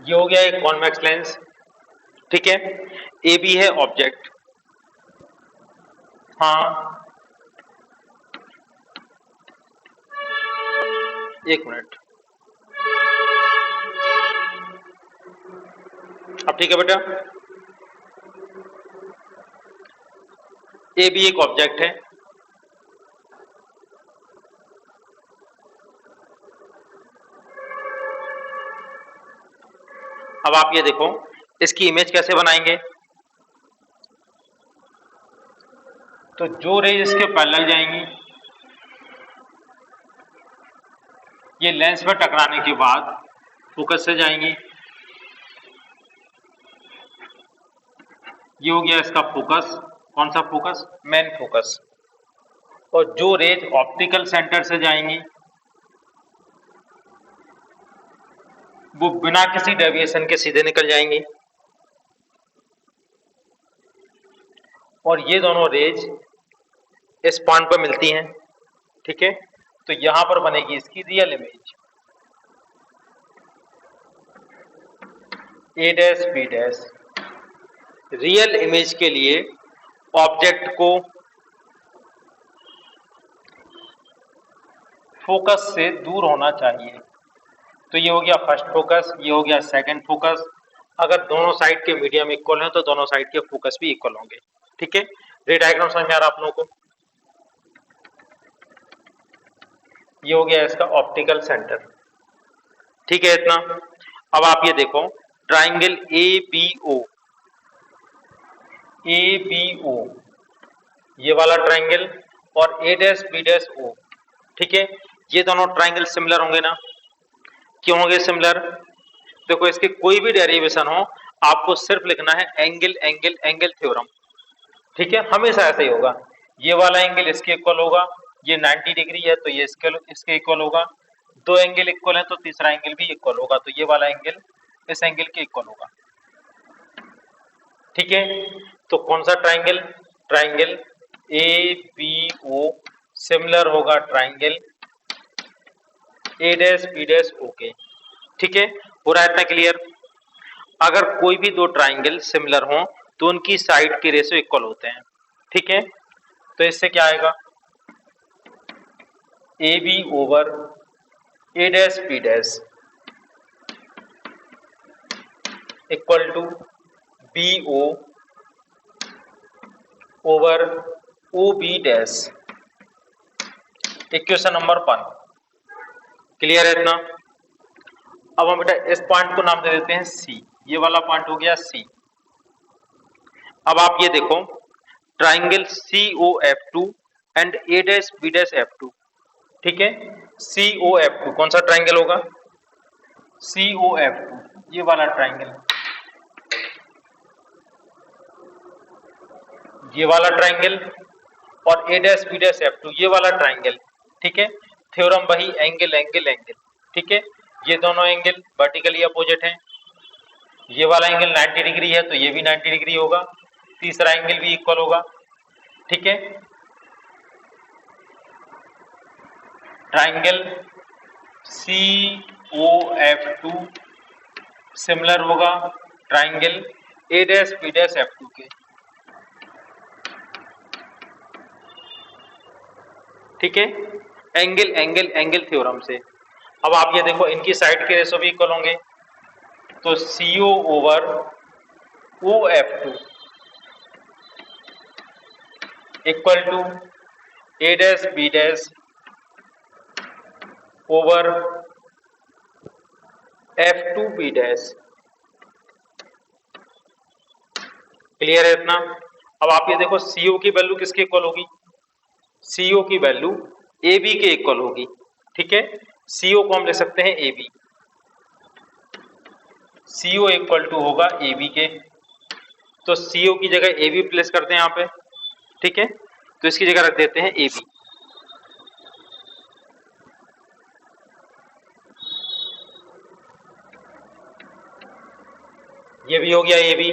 ये हो गया एक कॉन्वेक्स लेंस, ठीक है। ए बी है ऑब्जेक्ट। हाँ, एक मिनट। अब ठीक है बेटा, ए बी एक ऑब्जेक्ट है। अब आप ये देखो, इसकी इमेज कैसे बनाएंगे। तो जो रेज इसके पैरेलल जाएंगी, ये लेंस पर टकराने के बाद फोकस से जाएंगी। ये हो गया इसका फोकस। कौन सा फोकस? Main focus. और जो रेज ऑप्टिकल सेंटर से जाएंगी वो बिना किसी डेविएशन के सीधे निकल जाएंगी। और ये दोनों रेज इस पॉइंट पर मिलती हैं, ठीक है। तो यहां पर बनेगी इसकी real image, A dash B dash. Real image के लिए ऑब्जेक्ट को फोकस से दूर होना चाहिए। तो ये हो गया फर्स्ट फोकस, ये हो गया सेकंड फोकस। अगर दोनों साइड के मीडियम इक्वल हैं तो दोनों साइड के फोकस भी इक्वल होंगे, ठीक है। ये डायग्राम समझ में आ रहा आप लोगों को? ये हो गया इसका ऑप्टिकल सेंटर, ठीक है इतना। अब आप ये देखो, triangle A B O, A B O, ये वाला ट्राइंगल, और A dash B dash O, ठीक है। ये दोनों ट्राइंगल सिमिलर होंगे ना? क्यों होंगे सिमिलर? देखो, इसके कोई भी डेरिवेशन हो, आपको सिर्फ लिखना है एंगल एंगल एंगल थ्योरम, ठीक है। हमेशा ऐसा ही होगा। ये वाला एंगल इसके इक्वल होगा, ये 90 डिग्री है तो ये इसके इक्वल होगा। दो एंगल इक्वल है तो तीसरा एंगल भी इक्वल होगा, तो ये वाला एंगल इस एंगल के इक्वल होगा, ठीक है। तो कौन सा triangle? Triangle A B O similar होगा triangle A dash B dash O के, ठीक है। हो रहा है इतना क्लियर? अगर कोई भी दो ट्राइंगल सिमिलर हों तो उनकी साइड के रेशियो इक्वल होते हैं, ठीक है। तो इससे क्या आएगा? A B over A dash B dash equal to B O over O B dash, equation number 1। Clear है इतना? अब हम बेटा इस पॉइंट को नाम दे देते हैं सी। ये वाला पॉइंट हो गया सी। अब आप ये देखो, triangle C O F two and A dash B dash F two, ठीक है। सी ओ एफ टू कौन सा ट्राइंगल होगा? सी ओ एफ टू, ये वाला ट्राइंगल, ये वाला ट्राइंगल, और A dash B dash F two, ये वाला ट्राइंगल, ठीक है। थ्योरम वही एंगल एंगल एंगल, ठीक है। ये दोनों एंगल वर्टिकली अपोजिट हैं। ये वाला एंगल 90 डिग्री है तो ये भी 90 डिग्री होगा, तीसरा एंगल भी इक्वल होगा, ठीक है। Triangle C O F two similar होगा triangle A dash B dash F two के, ठीक है। एंगल एंगल एंगल थ्योरम से। अब आप ये देखो, इनकी साइड के रेशो भी इक्वल होंगे, तो C O over O F two equal to A dash B dash over F two B dash. Clear है इतना? अब आप ये देखो, सीओ की वैल्यू किसके इक्वल होगी? सीओ की वैल्यू ए बी के इक्वल होगी, ठीक है। सीओ को हम लिख सकते हैं A B, CO equal to होगा ए बी के। तो सीओ की जगह ए बी प्लेस करते हैं यहाँ पे, ठीक है। तो इसकी जगह रख देते हैं ए बी। ये भी हो गया A B.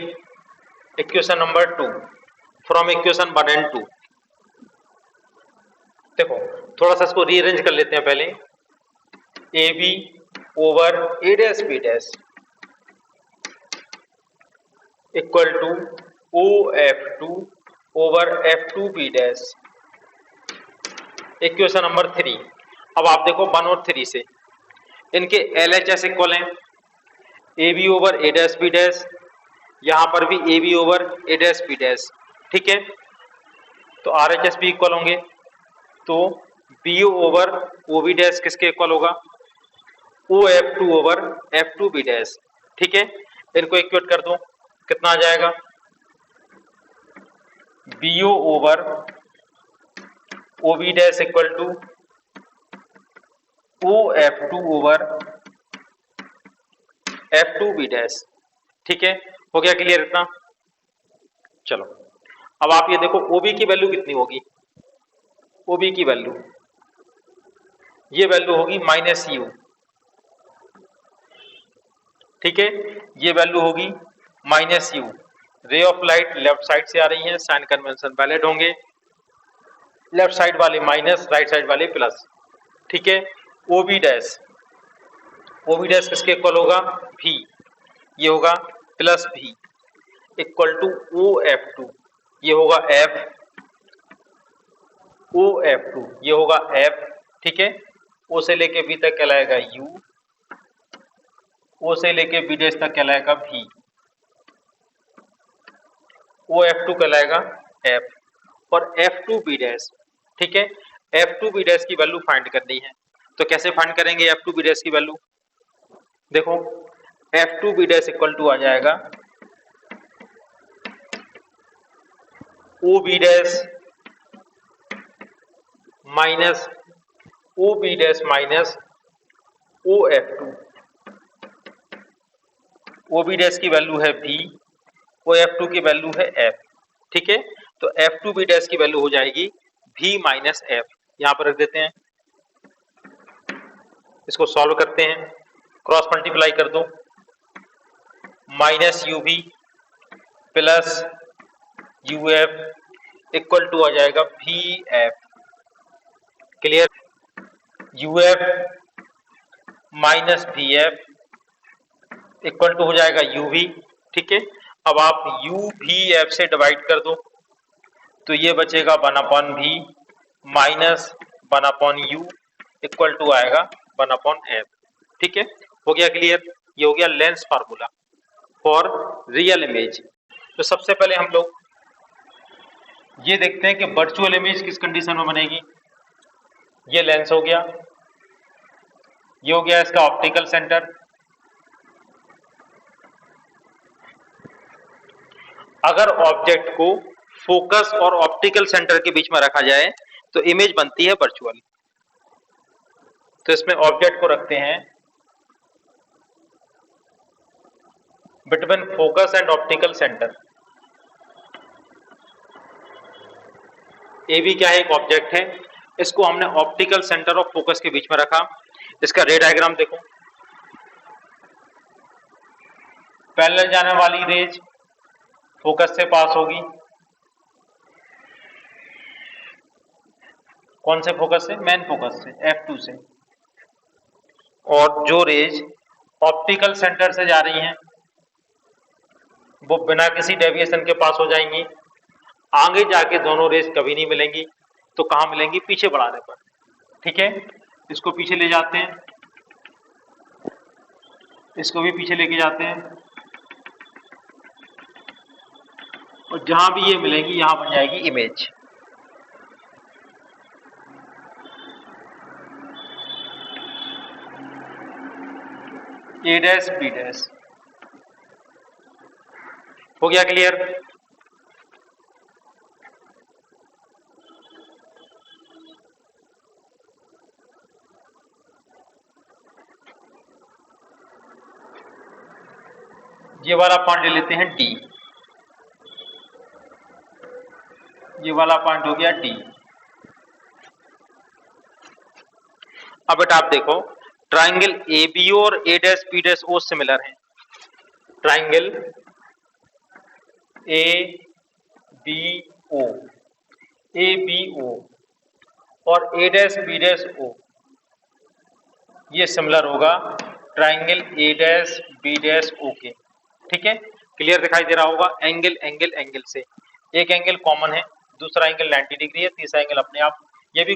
Equation number 2 from equation 1 and 2। देखो, थोड़ा सा इसको रीअरेंज कर लेते हैं पहले। A B over A dash B dash equal to OF2 over F2B dash. Equation number 3। अब आप देखो 1 और 3 से इनके LHS इक्वल हैं AB over A dash B dash, यहां पर भी AB over A dash B dash. ठीक है, तो RHS भी इक्वल होंगे, तो BO ओवर OB डैश किसके इक्वल होगा? OF2 over F2B dash. ठीक है, इनको इक्वेट कर दो, कितना आ जाएगा? BO over OB dash equal to OF2 over F2B dash. ठीक है, हो गया क्लियर इतना? चलो अब आप ये देखो OB की वैल्यू कितनी होगी? OB की वैल्यू, ये वैल्यू होगी -U। ठीक है, ये वैल्यू होगी -U। Ray of light left side से आ रही है, साइन कन्वेंशन वैलिड होंगे, लेफ्ट साइड वाले माइनस, राइट साइड वाले प्लस। ठीक है, OB डैश, OB डैश किसके इक्वल होगा? V, ये होगा plus V equal to OF2, ये होगा F, OF2 ये होगा F। ठीक है, O से लेके B तक कहलाएगा U, O से लेके B डैश तक कहलाएगा V, OF2 कहलाएगा F और F2B डैश। ठीक है, F2B डैश की वैल्यू फाइंड करनी है, तो कैसे फाइंड करेंगे F2B डैश की वैल्यू? देखो F2B डैश इक्वल टू आ जाएगा OB dash minus OB dash minus OF2। OB dash की वैल्यू है V, OF2 की वैल्यू है F। ठीक है, तो F2B डैश की वैल्यू हो जाएगी V माइनस F। यहां पर रख देते हैं, इसको सॉल्व करते हैं, क्रॉस मल्टीप्लाई कर दो, -UV plus UF equal to आ जाएगा VF। Clear? UF minus VF equal to हो जाएगा UV। ठीक है, अब आप UVF से डिवाइड कर दो, तो ये बचेगा 1/V minus 1/U equal to आएगा 1/F। ठीक है, हो गया क्लियर? ये हो गया lens formula for real image. तो सबसे पहले हम लोग ये देखते हैं कि वर्चुअल इमेज किस कंडीशन में बनेगी। ये लेंस हो गया, ये हो गया इसका ऑप्टिकल सेंटर। अगर ऑब्जेक्ट को फोकस और ऑप्टिकल सेंटर के बीच में रखा जाए तो इमेज बनती है वर्चुअल। तो इसमें ऑब्जेक्ट को रखते हैं between focus and optical centre. A भी क्या है? एक ऑब्जेक्ट है, इसको हमने ऑप्टिकल सेंटर और फोकस के बीच में रखा। इसका रे डायग्राम देखो, पैरेलल जाने वाली रेज फोकस से पास होगी, कौन से फोकस से? मेन फोकस से, F2 से। और जो रेज ऑप्टिकल सेंटर से जा रही हैं वो बिना किसी डेविएशन के पास हो जाएंगी, आगे जाके दोनों रेज कभी नहीं मिलेंगी। तो कहां मिलेंगी? पीछे बढ़ाने पर। ठीक है, इसको पीछे ले जाते हैं, इसको भी पीछे लेके जाते हैं, और जहां भी ये मिलेंगी यहां बन जाएगी image. A dash B dash. हो गया क्लियर? ये वाला पॉइंट ले लेते हैं D, ये वाला पॉइंट हो गया D। अब बेटा आप देखो ट्राइंगल ABO और A dash B dash O similar हैं। ट्राइंगल ABO, ABO और A dash B dash O ये सिमिलर होगा triangle A dash B dash O के। ठीक है, क्लियर दिखाई दे रहा होगा, एंगल एंगल एंगल से एक एंगल कॉमन है, दूसरा एंगल 90 डिग्री है, तीसरा एंगल अपने आप ये भी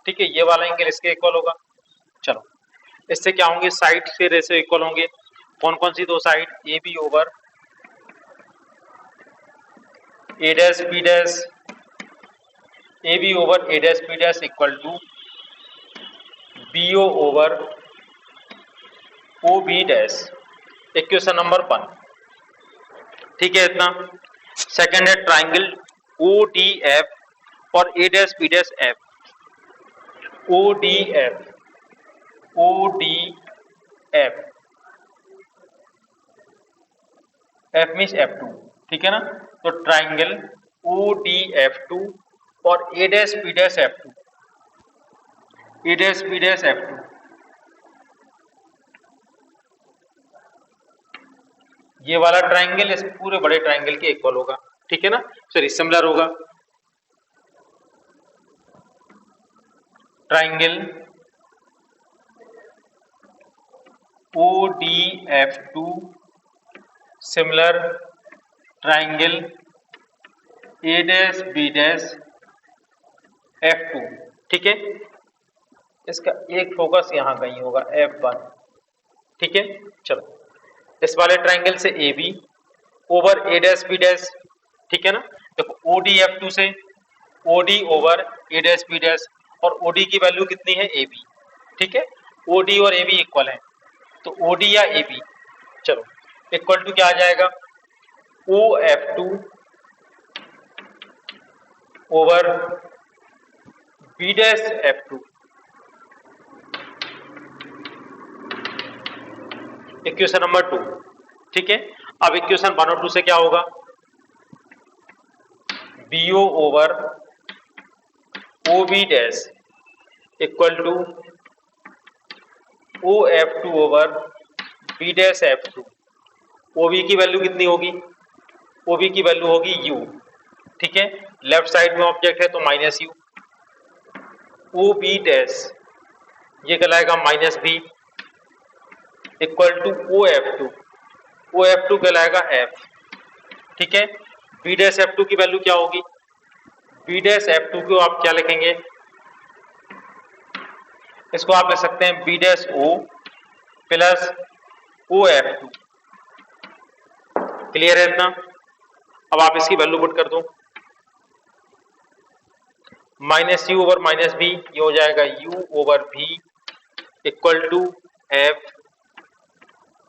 ठीक है, ये वाला एंगल इसके इक्वल होगा। चलो इससे क्या होंगे, साइड के रेशो इक्वल होंगे। कौन कौन सी दो side, A B over A dash B dash, A B over A dash B dash equal to B O over O B dash, equation number 1। ठीक है इतना। सेकंड है ट्राइंगल ओ डी एफ और A dash B dash F, O D F, O D F, F means F2, ठीक है ना। तो triangle O D F2 और A dash B dash F2, A dash B dash F2, ये वाला triangle इस पूरे बड़े ट्राइंगल के इक्वल होगा, ठीक है ना, सॉरी सिमिलर होगा। Triangle O D F2 similar triangle A dash B dash F2, ठीक है। इसका एक फोकस यहां कहीं होगा F1, ठीक है। चलो इस वाले ट्राइंगल से A B over A dash B dash, ठीक है ना। देखो ओ डी F2 से O D over A dash B dash, और ओ डी की वैल्यू कितनी है, ए बी, ठीक है। ओ डी और ए बी इक्वल है, तो ओ डी या ए बी, चलो इक्वल टू क्या आ जाएगा, O F2 over B dash F2, equation number 2, ठीक है। अब इक्वेशन 1 और 2 से क्या होगा, BO over OB dash equal to OF2 over B dash F2। OB की वैल्यू कितनी होगी, OB की वैल्यू होगी U, ठीक है। लेफ्ट साइड में ऑब्जेक्ट है तो माइनस U, OB डैश ये कहलाएगा minus B equal to OF2, OF2 कहलाएगा F, ठीक है। B डैश F2 की वैल्यू क्या होगी, B डैश F2 को आप क्या लिखेंगे, इसको आप लिख सकते हैं B dash O plus OF2, clear है इतना। अब आप इसकी वैल्यू पुट कर दो, minus U over minus B, ये हो जाएगा U over V equal to F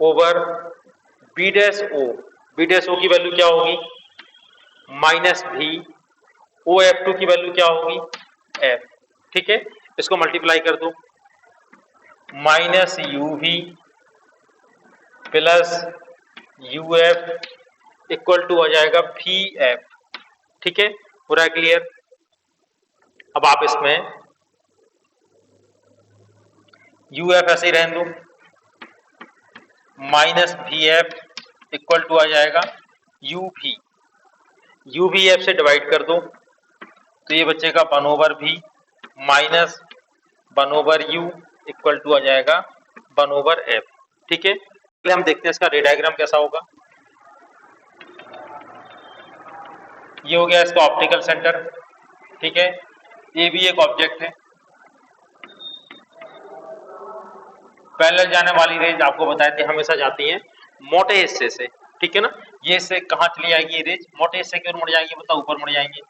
over B dash O, B dash O की वैल्यू क्या होगी, माइनस V, OF2 की वैल्यू क्या होगी, F, ठीक है। इसको मल्टीप्लाई कर दो, minus UV plus UF equal to आ जाएगा VF, ठीक है, पूरा क्लियर। अब आप इसमें UF ऐसे ही रहने दो, माइनस VF इक्वल टू आ जाएगा UV, UVF से डिवाइड कर दो तो ये बचेगा 1 over V minus 1 over U equal to आ जाएगा 1 ओवर F, ठीक है। पहले हम देखते हैं इसका रे डायग्राम कैसा होगा। ये हो गया इसका ऑप्टिकल सेंटर, ठीक है। ये भी एक ऑब्जेक्ट है, पैरेलल जाने वाली रेंज आपको बताए थे हमेशा जाती है मोटे हिस्से से, ठीक है ना। ये इससे कहाँ चली जाएगी, ये रेंज मोटे हिस्से की ओर मुड़ जाएंगी, मतलब ऊपर मुड़ जाएंगे।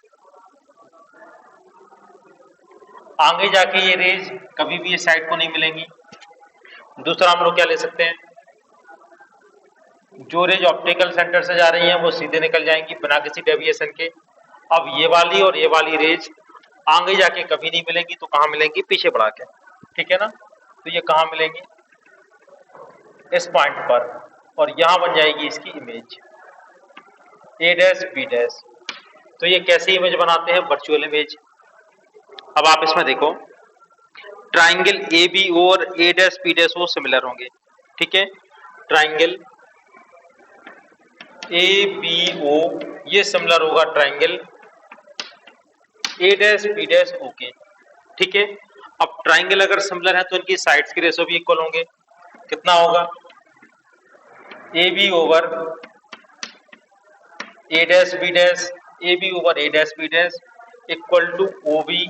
आगे जाके ये रेंज कभी भी इस साइड को नहीं मिलेंगी। दूसरा हम लोग क्या ले सकते हैं, जो रेंज ऑप्टिकल सेंटर से जा रही है वो सीधे निकल जाएंगी बिना किसी डेविएशन के। अब ये वाली और ये वाली रेंज आगे जाके कभी नहीं मिलेंगी, तो कहाँ मिलेंगी, पीछे बढ़ा के, ठीक है ना। तो ये कहाँ मिलेंगी, इस पॉइंट पर, और यहां बन जाएगी इसकी image A dash B dash. तो ये कैसी इमेज बनाते हैं, वर्चुअल इमेज। अब आप इसमें देखो ट्राइंगल ए बी ओ और ए डैश बी डैश वो सिमिलर होंगे, ठीक है। ट्राइंगल ए बी ओ ये सिमिलर होगा triangle A dash B dash O के, ठीक है। अब ट्राइंगल अगर सिमिलर है तो इनकी साइड्स के रेशो भी इक्वल होंगे। कितना होगा, A B over A dash B dash A B over A dash B dash equal to O B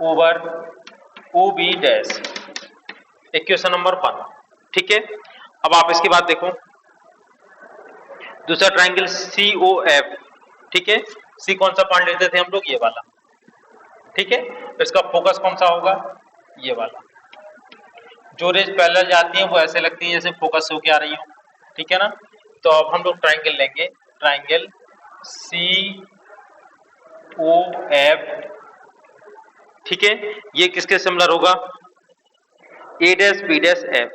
over O B dash, equation number 1। ठीक है, अब आप इसकी बात देखो, दूसरा ट्राइंगल सी ओ एफ। ठीक है, सी कौन सा पॉइंट लेते थे हम लोग, ये वाला। ठीक है, तो इसका फोकस कौन सा होगा, ये वाला। जो रेज पैरेलल जाती है वो ऐसे लगती है जैसे फोकस होके आ रही हो। ठीक है ना, तो अब हम लोग ट्राइंगल लेंगे, ट्राइंगल सी ओ एफ। ठीक है, ये किसके सिमिलर होगा, ए डैश बी डैश एफ,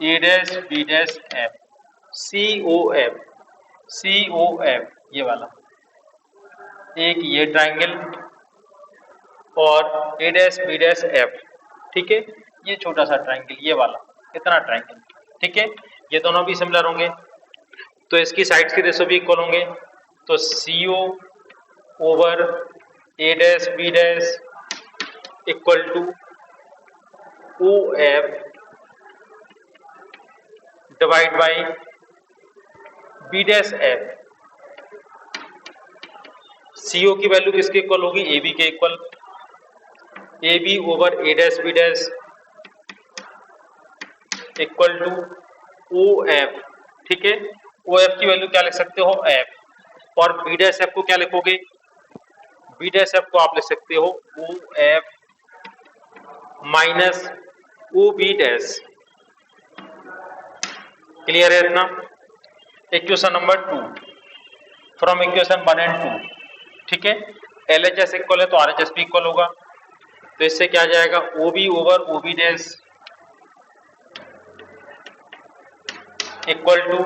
ए डैश बी डैश एफ, सी ओ एफ, सी ओ एफ, ये वाला। एक ये ट्राइंगल और A dash B dash F. ठीक है, ये छोटा सा ट्राइंगल, ये वाला, इतना ट्राइंगल। ठीक है, ये दोनों भी सिमिलर होंगे, तो इसकी साइड्स के रेशो भी इक्वल होंगे। तो CO over A dash B dash equal to O F divide by B dash F. CO की वैल्यू किसके इक्वल होगी, AB के equal, AB over A dash B dash equal to O F. ठीक है, O F की value क्या लिख सकते हो, एफ, और बी डैश एफ को क्या लिखोगे, बी डैश एफ को आप लिख सकते हो O F minus O B dash. Clear है इतना। Equation number 2 from equation 1 and 2। ठीक है, LHS इक्वल है तो RHS भी इक्वल होगा, तो इससे क्या आ जाएगा, OB over OB dash equal to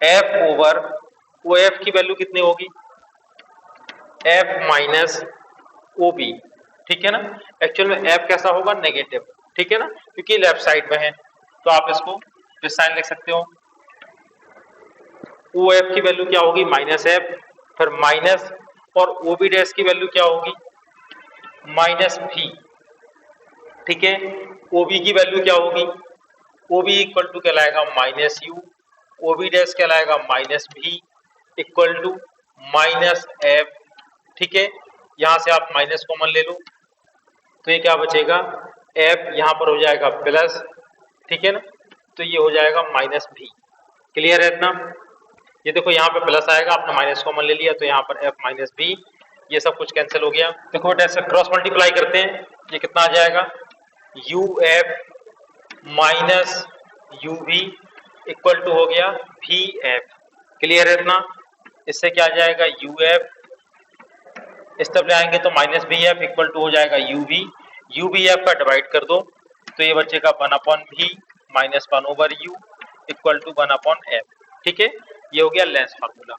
F over OF की वैल्यू कितनी होगी, F माइनस OB। ठीक है ना, एक्चुअल में F कैसा होगा, नेगेटिव। ठीक है ना, क्योंकि लेफ्ट साइड में है, तो आप इसको इस साइन लिख सकते हो। OF की वैल्यू क्या होगी, माइनस F, फिर माइनस, और OB डैश की वैल्यू क्या होगी, माइनस V। ठीक है, OB की वैल्यू क्या होगी, OB इक्वल टू कहलाएगा माइनस U, OB डैश कहलाएगा minus V equal to minus F। ठीक है, यहां से आप माइनस कॉमन ले लो, तो ये क्या बचेगा, F यहां पर हो जाएगा प्लस। ठीक है ना, तो ये हो जाएगा माइनस V। क्लियर है इतना। ये देखो यहाँ पे प्लस आएगा, आपने माइनस कॉमन ले लिया, तो यहाँ पर F माइनस V, ये सब कुछ कैंसिल हो गया। देखो बेटा ऐसे क्रॉस मल्टीप्लाई करते हैं, ये कितना आ जाएगा, UF minus UV equal to हो गया VF। क्लियर है इतना। इससे क्या आ जाएगा, UF, इस तरफ ले आएंगे तो माइनस VF इक्वल टू हो जाएगा UV, UVF का डिवाइड कर दो तो ये बचेगा 1/V minus 1/U equal to 1/F। ठीक है, ये हो गया लेंस फार्मूला।